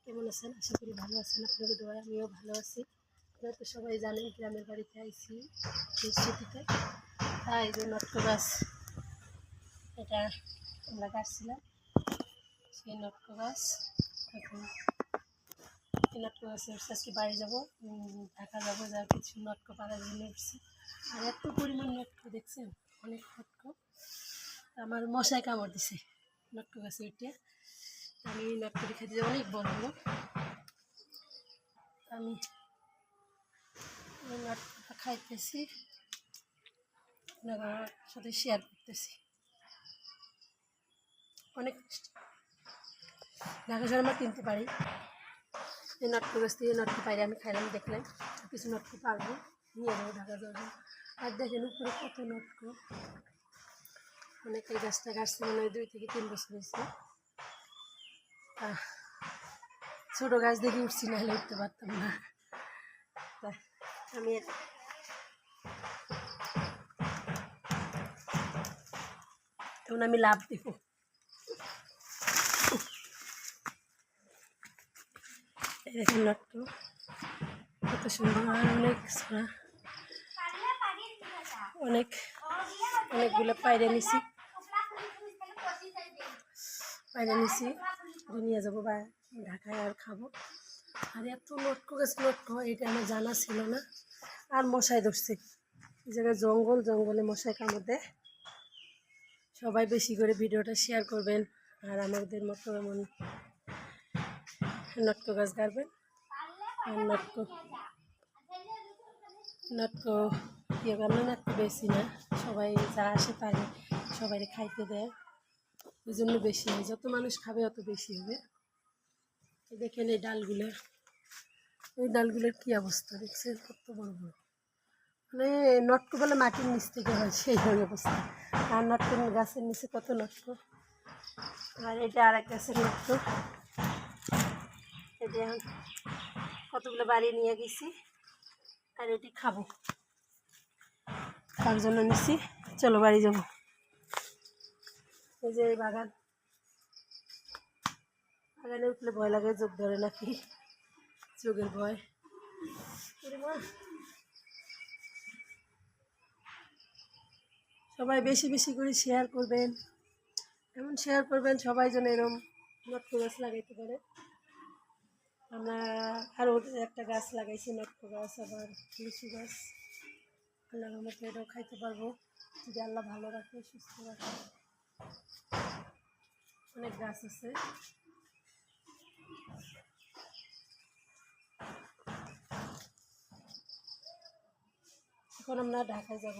কেমন আছেন? আশা করি ভালো আছেন। আপনাদের দোয়ায় আমিও ভালো আছি। আপনারা তো সবাই জানেন গ্রামের বাড়িতে আইছি ছুটিতে। তাই এই যে নটকো গাছ, এটা আমরা গাছছিলাম, সেই নটকো গাছ। এখন এই নটকো গাছে উঠছে, আজকে বাড়ি যাবো, ঢাকা যাবো, যা কিছু নটকো পাড়ার জন্য উঠছি। আর এত পরিমাণ নটকো দেখছেন, অনেক নটকো। আমার মশায় কামড় দিছে নটকো গাছে উঠে। আমি নটকটি খেতে অনেক বড় বড়। আমি এই নটকটা খাইতেছি, আপনার সাথে শেয়ার করতেছি। অনেক ঢাকা শহরে আমরা কিনতে পারি। এই নটকো গাছ থেকে নটকো পাইরে আমি খাইলাম, দেখলাম কিছু নটকো পারবো, নিয়ে যাবো ঢাকা যাবো। আর দেখেন উপরে কত নটকো। অনেক এই গাছটা গাছটা মনে হয় 2 থেকে 3 বছর হয়েছে। ছোটো গাছ দেখে উঠছি, না হলে উঠতে পারতাম না। আমি এখন আমি লাভ দিব। দেখুন নটকো কত সুন্দর, অনেক অনেকগুলো পায়রা নিছি নিয়ে যাবো বা ঢাকায় আর খাবো। আর এত নটকো গাছ, নটকো এটা আমার জানা ছিল না। আর মশাই ধরছে, এই জায়গায় জঙ্গলে মশাই কামড় দেয়। সবাই বেশি করে ভিডিওটা শেয়ার করবেন, আর আমাদের মতো এমন নটকো গাছ গাড়বেন। আর নটকো আমরা নটকো বেশি না, সবাই যা আসে তাই সবাই খাইতে দেয়, ওই জন্য বেশি হয়। যত মানুষ খাবে অত বেশি হবে। দেখেন এই ডালগুলোর কী অবস্থা দেখছেন, কত বড় বড়। মানে নটকো বলে মাটির নিচ থেকে হয়, সেই অবস্থা। আর নটকো গাছের নিচে কত নটকো। আর এটা আর এক গাছের নটকো। এটা কতগুলো বাড়ি নিয়ে গেছি, আর এটি খাবো, তার জন্য নিচ্ছি। চলো বাড়ি যাবো। এই যে এই বাগানে উঠলে ভয় লাগে, চোখ ধরে নাকি, চোখের ভয়। সবাই বেশি বেশি করে শেয়ার করবেন, এমন শেয়ার করবেন সবাই যেন এরকম নটকো গাছ লাগাইতে পারে। আমরা আরও একটা গাছ লাগাইছি, নটকো গাছ, আবার লিচু গাছ। আল্লাহর মতো এটাও খাইতে পারবো যদি আল্লাহ ভালো রাখে, সুস্থ রাখে। অনেক গাছ আছে। এখন আমরা ঢাকায় যাবো।